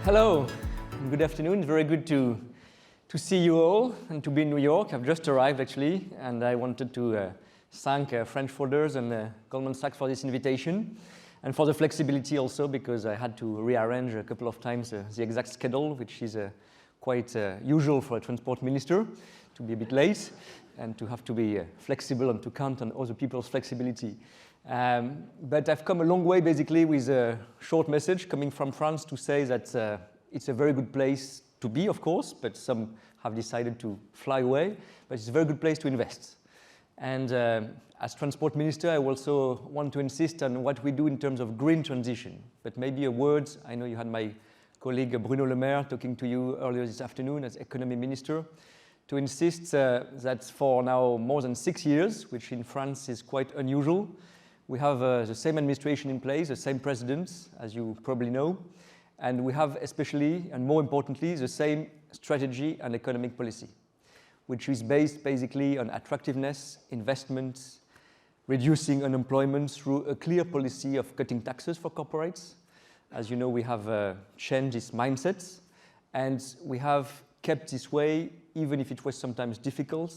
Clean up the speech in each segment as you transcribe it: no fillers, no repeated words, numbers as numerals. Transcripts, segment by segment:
Hello, and good afternoon. It's very good to see you all and to be in New York. I've just arrived actually, and I wanted to thank French Folders and Goldman Sachs for this invitation and for the flexibility also, because I had to rearrange a couple of times the exact schedule, which is quite usual for a transport minister, to be a bit late and to have to be flexible and to count on other people's flexibility. But I've come a long way basically with a short message coming from France to say that it's a very good place to be, of course, but some have decided to fly away, but it's a very good place to invest. And as transport minister, I also want to insist on what we do in terms of green transition. But maybe a word, I know you had my colleague Bruno Le Maire talking to you earlier this afternoon as economy minister, to insist that for now more than 6 years, which in France is quite unusual, we have the same administration in place, the same president, as you probably know, and we have especially, and more importantly, the same strategy and economic policy, which is based basically on attractiveness, investment, reducing unemployment through a clear policy of cutting taxes for corporates. As you know, we have changed this mindset, and we have kept this way, even if it was sometimes difficult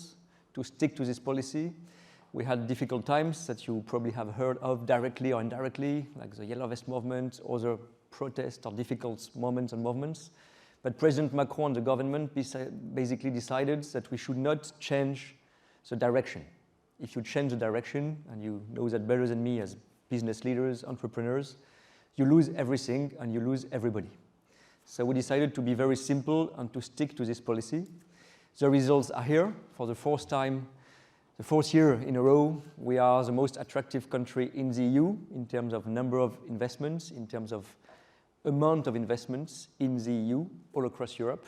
to stick to this policy. We had difficult times that you probably have heard of directly or indirectly, like the Yellow Vest movement, other protests or difficult moments and movements. But President Macron and the government basically decided that we should not change the direction. If you change the direction, and you know that better than me as business leaders, entrepreneurs, you lose everything and you lose everybody. So we decided to be very simple and to stick to this policy. The results are here. For the fourth time, the fourth year in a row, we are the most attractive country in the EU in terms of number of investments, in terms of amount of investments in the EU all across Europe.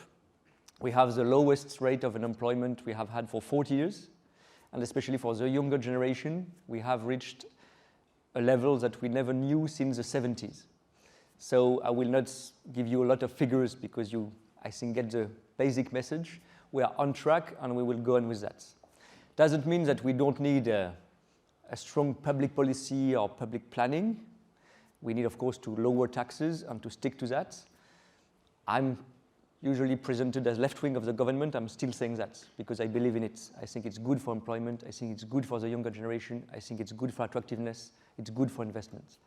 We have the lowest rate of unemployment we have had for 40 years, and especially for the younger generation, we have reached a level that we never knew since the 70s. So I will not give you a lot of figures because you, I think, get the basic message. We are on track and we will go on with that. Doesn't mean that we don't need a strong public policy or public planning. We need, of course, to lower taxes and to stick to that. I'm usually presented as left wing of the government. I'm still saying that because I believe in it. I think it's good for employment. I think it's good for the younger generation. I think it's good for attractiveness. It's good for investments.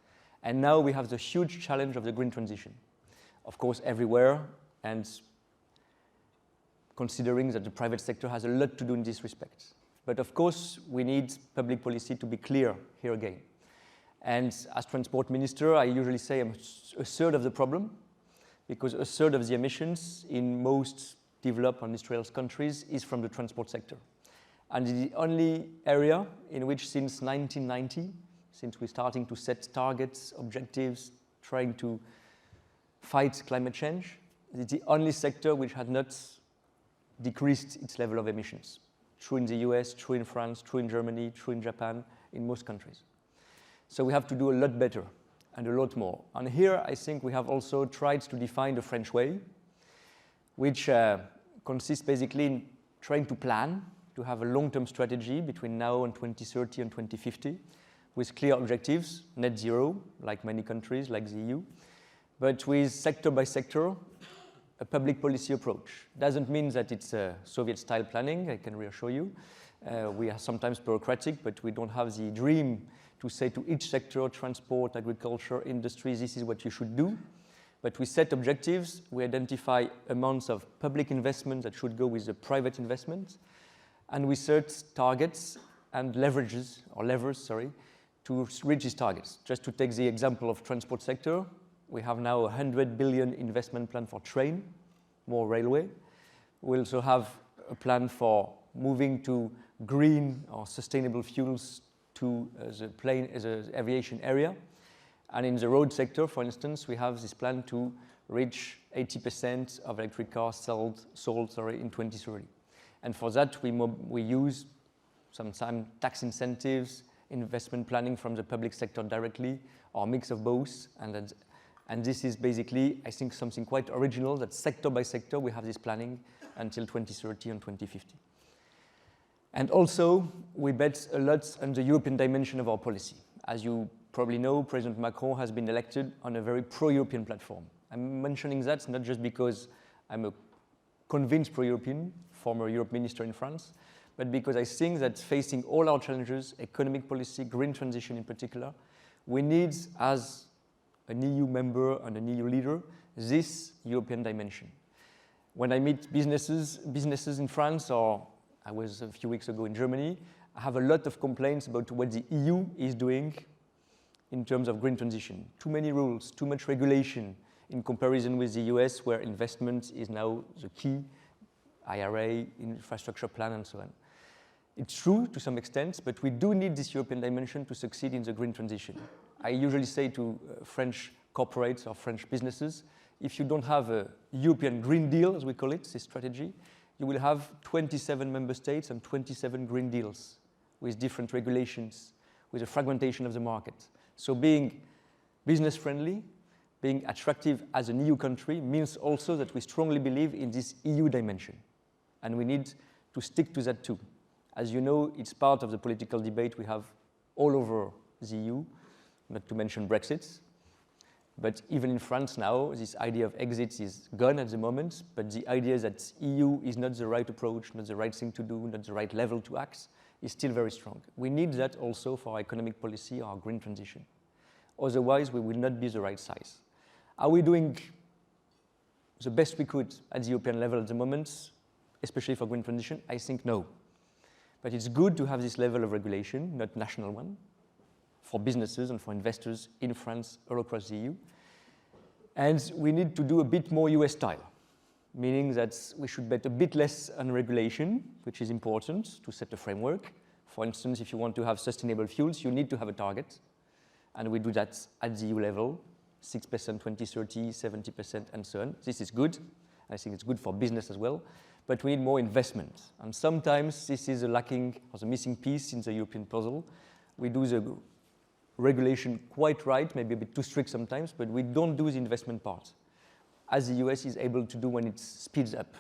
And now we have the huge challenge of the green transition. Of course, everywhere, and considering that the private sector has a lot to do in this respect. But of course, we need public policy to be clear here again. And as transport minister, I usually say I'm a third of the problem, because a third of the emissions in most developed industrial countries is from the transport sector. And the only area in which since 1990, since we're starting to set targets, objectives, trying to fight climate change, it's the only sector which had not decreased its level of emissions. True in the US, true in France, true in Germany, true in Japan, in most countries. So we have to do a lot better and a lot more. And here I think we have also tried to define the French way, which consists basically in trying to plan, to have a long-term strategy between now and 2030 and 2050, with clear objectives, net zero, like many countries, like the EU, but with sector by sector, a public policy approach. Doesn't mean that it's Soviet-style planning, I can reassure you. We are sometimes bureaucratic, but we don't have the dream to say to each sector, transport, agriculture, industry, this is what you should do. But we set objectives, we identify amounts of public investment that should go with the private investment, and we set targets and levers, to reach these targets. Just to take the example of transport sector, we have now a 100 billion investment plan for train, more railway. We also have a plan for moving to green or sustainable fuels to the aviation area. And in the road sector, for instance, we have this plan to reach 80% of electric cars sold in 2030. And for that, we use sometimes tax incentives, investment planning from the public sector directly, or a mix of both. And this is basically, I think, something quite original, that sector by sector we have this planning until 2030 and 2050. And also, we bet a lot on the European dimension of our policy. As you probably know, President Macron has been elected on a very pro-European platform. I'm mentioning that not just because I'm a convinced pro-European, former Europe minister in France, but because I think that facing all our challenges, economic policy, green transition in particular, we need, as an EU member and an EU leader, this European dimension. When I meet businesses in France, or I was a few weeks ago in Germany, I have a lot of complaints about what the EU is doing in terms of green transition. Too many rules, too much regulation in comparison with the US, where investment is now the key, IRA, infrastructure plan, and so on. It's true to some extent, but we do need this European dimension to succeed in the green transition. I usually say to French corporates or French businesses, if you don't have a European Green Deal, as we call it, this strategy, you will have 27 member states and 27 Green Deals with different regulations, with a fragmentation of the market. So being business-friendly, being attractive as an EU country means also that we strongly believe in this EU dimension. And we need to stick to that too. As you know, it's part of the political debate we have all over the EU, not to mention Brexit. But even in France now, this idea of exit is gone at the moment, but the idea that EU is not the right approach, not the right thing to do, not the right level to act, is still very strong. We need that also for our economic policy, our green transition. Otherwise, we will not be the right size. Are we doing the best we could at the European level at the moment, especially for green transition? I think no. But it's good to have this level of regulation, not national one, for businesses and for investors in France all across the EU. And we need to do a bit more US style, meaning that we should bet a bit less on regulation, which is important to set a framework. For instance, if you want to have sustainable fuels, you need to have a target. And we do that at the EU level, 6% 2030, 70%, and so on. This is good. I think it's good for business as well. But we need more investment. And sometimes this is a lacking or the missing piece in the European puzzle. We do the regulation quite right, maybe a bit too strict sometimes, but we don't do the investment part, as the US is able to do when it speeds up.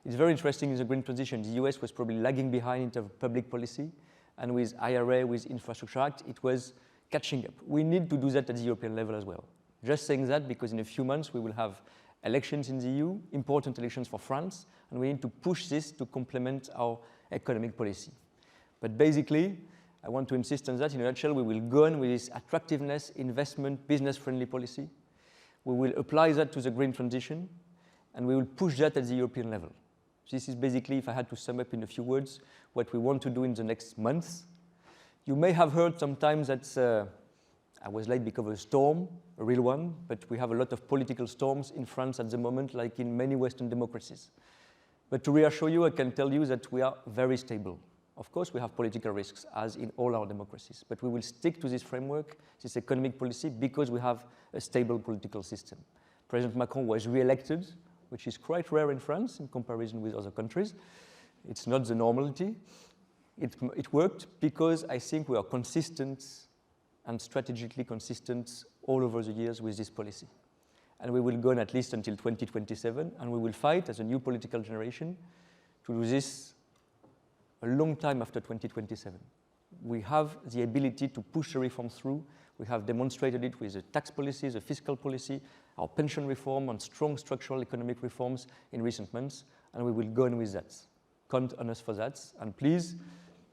It's very interesting in the green transition. The US was probably lagging behind in terms of public policy, and with IRA, with Infrastructure Act, it was catching up. We need to do that at the European level as well. Just saying that because in a few months we will have elections in the EU, important elections for France, and we need to push this to complement our economic policy. But basically, I want to insist on that. In a nutshell, we will go on with this attractiveness, investment, business-friendly policy. We will apply that to the green transition, and we will push that at the European level. This is basically, if I had to sum up in a few words, what we want to do in the next months. You may have heard sometimes that I was late because of a storm, a real one, but we have a lot of political storms in France at the moment, like in many Western democracies. But to reassure you, I can tell you that we are very stable. Of course, we have political risks, as in all our democracies, but we will stick to this framework, this economic policy, because we have a stable political system. President Macron was re-elected, which is quite rare in France in comparison with other countries. It's not the normality. It worked because I think we are consistent and strategically consistent all over the years with this policy. And we will go on at least until 2027, and we will fight as a new political generation to do this a long time after 2027. We have the ability to push the reform through. We have demonstrated it with the tax policy, the fiscal policy, our pension reform, and strong structural economic reforms in recent months, and we will go on with that. Count on us for that, and please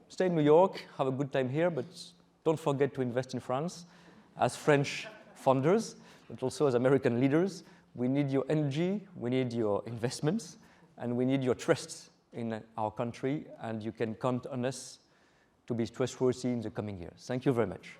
stay in New York, have a good time here, but don't forget to invest in France as French founders, but also as American leaders. We need your energy, we need your investments, and we need your trust in our country, and you can count on us to be trustworthy in the coming years. Thank you very much.